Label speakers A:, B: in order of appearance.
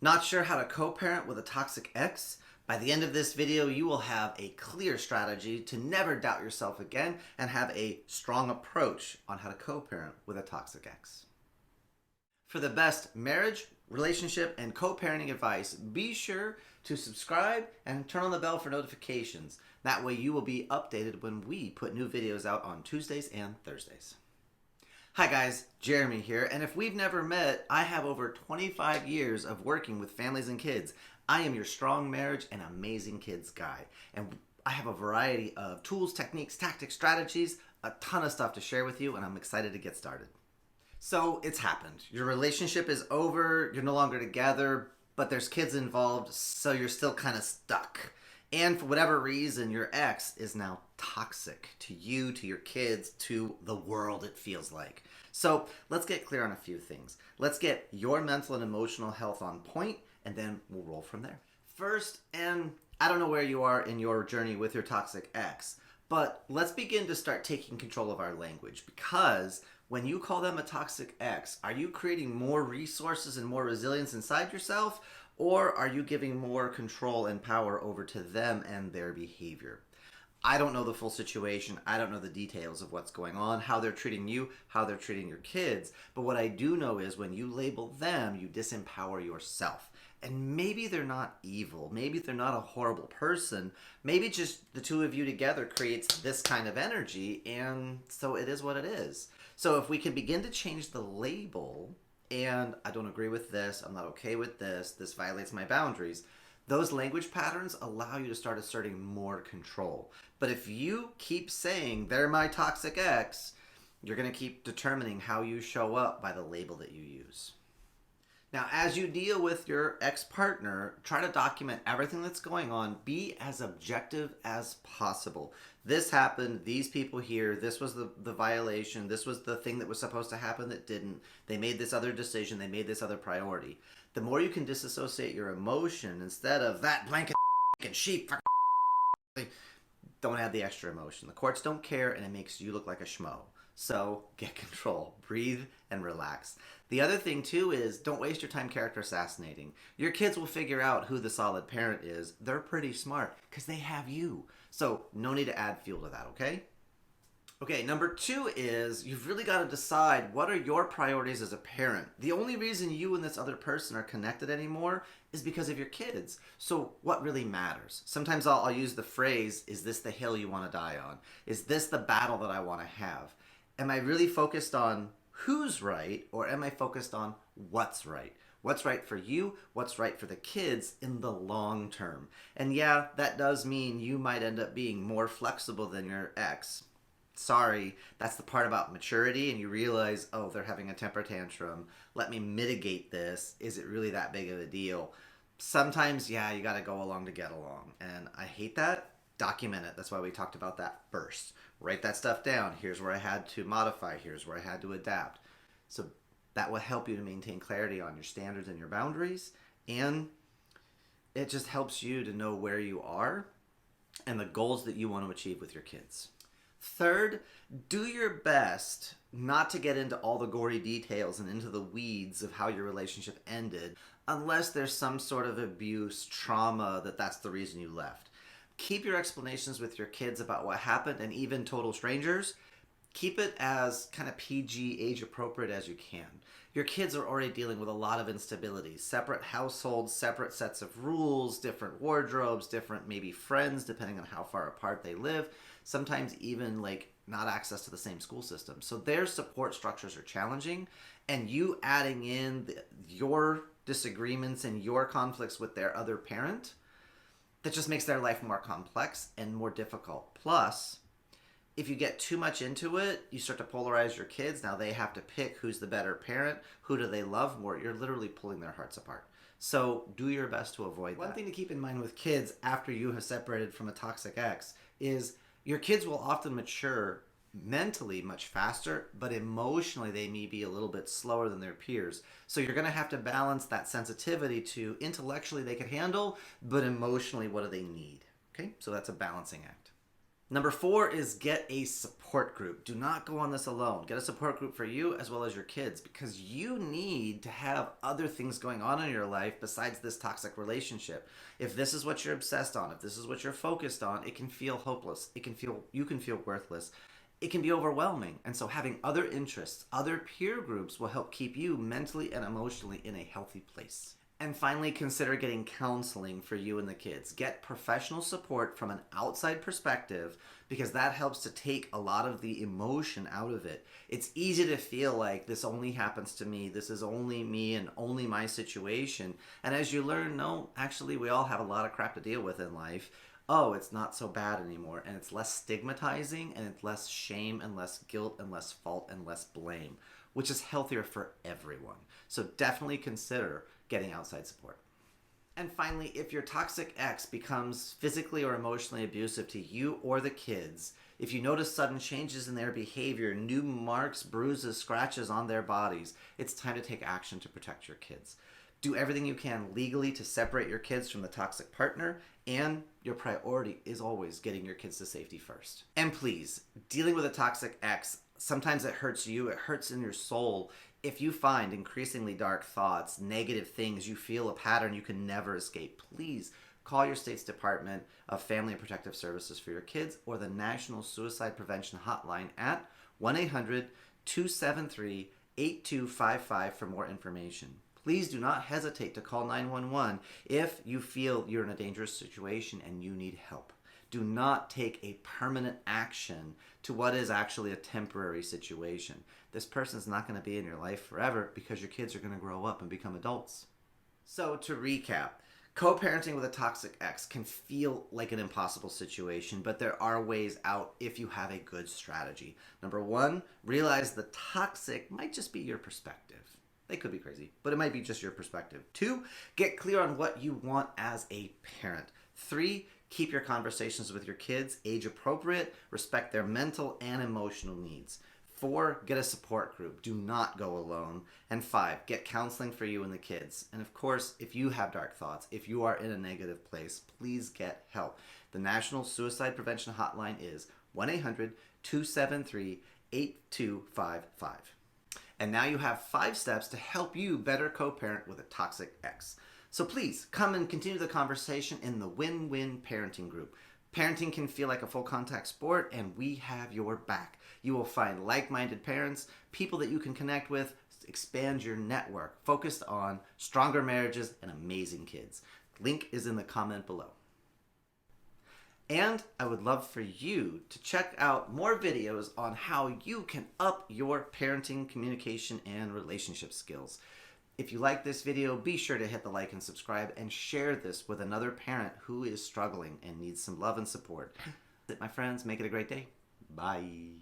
A: Not sure how to co-parent with a toxic ex? By the end of this video, you will have a clear strategy to never doubt yourself again and have a strong approach on how to co-parent with a toxic ex. For the best marriage, relationship, and co-parenting advice, be sure to subscribe and turn on the bell for notifications. That way you will be updated when we put new videos out on Tuesdays and Thursdays. Hi guys, Jeremy here, and if we've never met, I have over 25 years of working with families and kids. I am your strong marriage and amazing kids guy, and I have a variety of tools, techniques, tactics, strategies, a ton of stuff to share with you, and I'm excited to get started. So it's happened. Your relationship is over, you're no longer together, but there's kids involved, so you're still kind of stuck. And for whatever reason, your ex is now toxic to you, to your kids, to the world, it feels like. So let's get clear on a few things. Let's get your mental and emotional health on point, and then we'll roll from there. First, and I don't know where you are in your journey with your toxic ex, but let's begin to start taking control of our language, because when you call them a toxic ex, are you creating more resources and more resilience inside yourself? Or are you giving more control and power over to them and their behavior? I don't know the full situation. I don't know the details of what's going on, how they're treating you, how they're treating your kids. But what I do know is when you label them, you disempower yourself. And maybe they're not evil. Maybe they're not a horrible person. Maybe just the two of you together creates this kind of energy, and so it is what it is. So if we can begin to change the label, and I don't agree with this, I'm not okay with this violates my boundaries, those language patterns allow you to start asserting more control. But if you keep saying, they're my toxic ex, you're going to keep determining how you show up by the label that you use. Now, as you deal with your ex-partner, try to document everything that's going on. Be as objective as possible. This happened, these people here, this was the violation, this was the thing that was supposed to happen that didn't. They made this other decision, they made this other priority. The more you can disassociate your emotion instead of that blanket and sheep, don't add the extra emotion. The courts don't care, and it makes you look like a schmo. So get control, breathe, and relax. The other thing too is don't waste your time character assassinating. Your kids will figure out who the solid parent is. They're pretty smart because they have you. So no need to add fuel to that, okay? Okay, number two is you've really got to decide what are your priorities as a parent. The only reason you and this other person are connected anymore is because of your kids. So what really matters? Sometimes I'll use the phrase, is this the hill you want to die on? Is this the battle that I want to have? Am I really focused on who's right, or am I focused on what's right? What's right for you, what's right for the kids in the long term? And yeah, that does mean you might end up being more flexible than your ex. Sorry, that's the part about maturity, and you realize, oh, they're having a temper tantrum. Let me mitigate this. Is it really that big of a deal? Sometimes, yeah, you got to go along to get along, and I hate that. Document it. That's why we talked about that first. Write that stuff down. Here's where I had to modify. Here's where I had to adapt. So that will help you to maintain clarity on your standards and your boundaries, and it just helps you to know where you are and the goals that you want to achieve with your kids. Third, do your best not to get into all the gory details and into the weeds of how your relationship ended unless there's some sort of abuse, trauma, that's the reason you left. Keep your explanations with your kids about what happened, and even total strangers, keep it as kind of PG, age appropriate as you can. Your kids are already dealing with a lot of instability. Separate households, separate sets of rules, different wardrobes, different maybe friends, depending on how far apart they live. Sometimes even like not access to the same school system. So their support structures are challenging, and you adding in your disagreements and your conflicts with their other parent, that just makes their life more complex and more difficult. Plus, if you get too much into it, you start to polarize your kids. Now they have to pick who's the better parent, who do they love more. You're literally pulling their hearts apart. So do your best to avoid that. One thing to keep in mind with kids after you have separated from a toxic ex is your kids will often mature mentally much faster, but emotionally they may be a little bit slower than their peers. So you're going to have to balance that sensitivity to intellectually they can handle, but emotionally what do they need? Okay, so that's a balancing act. Number 4 is get a support group. Do not go on this alone. Get a support group for you as well as your kids, because you need to have other things going on in your life besides this toxic relationship. If this is what you're obsessed on, if this is what you're focused on, it can feel hopeless. You can feel worthless. It can be overwhelming. And so having other interests, other peer groups will help keep you mentally and emotionally in a healthy place. And finally, consider getting counseling for you and the kids. Get professional support from an outside perspective, because that helps to take a lot of the emotion out of it. It's easy to feel like this only happens to me, this is only me and only my situation. And as you learn, no, actually we all have a lot of crap to deal with in life. Oh, it's not so bad anymore, and it's less stigmatizing, and it's less shame and less guilt and less fault and less blame, which is healthier for everyone. So definitely consider getting outside support. And finally, if your toxic ex becomes physically or emotionally abusive to you or the kids, if you notice sudden changes in their behavior, new marks, bruises, scratches on their bodies, it's time to take action to protect your kids. Do everything you can legally to separate your kids from the toxic partner, and your priority is always getting your kids to safety first. And please, dealing with a toxic ex, sometimes it hurts you, it hurts in your soul. If you find increasingly dark thoughts, negative things, you feel a pattern you can never escape, please call your state's Department of Family and Protective Services for your kids or the National Suicide Prevention Hotline at 1-800-273-8255 for more information. Please do not hesitate to call 911 if you feel you're in a dangerous situation and you need help. Do not take a permanent action to what is actually a temporary situation. This person's not going to be in your life forever, because your kids are going to grow up and become adults. So to recap, co-parenting with a toxic ex can feel like an impossible situation, but there are ways out if you have a good strategy. Number 1, realize the toxic might just be your perspective. They could be crazy, but it might be just your perspective. 2, get clear on what you want as a parent. 3, keep your conversations with your kids age appropriate, respect their mental and emotional needs. 4, get a support group. Do not go alone. And 5, get counseling for you and the kids. And of course, if you have dark thoughts, if you are in a negative place, please get help. The National Suicide Prevention Hotline is 1-800-273-8255. And now you have 5 steps to help you better co-parent with a toxic ex. So please come and continue the conversation in the Win-Win Parenting Group. Parenting can feel like a full contact sport, and we have your back. You will find like-minded parents, people that you can connect with, expand your network, focused on stronger marriages and amazing kids. Link is in the comment below. And I would love for you to check out more videos on how you can up your parenting, communication, and relationship skills. If you like this video, be sure to hit the like and subscribe and share this with another parent who is struggling and needs some love and support. That's it, my friends. Make it a great day. Bye.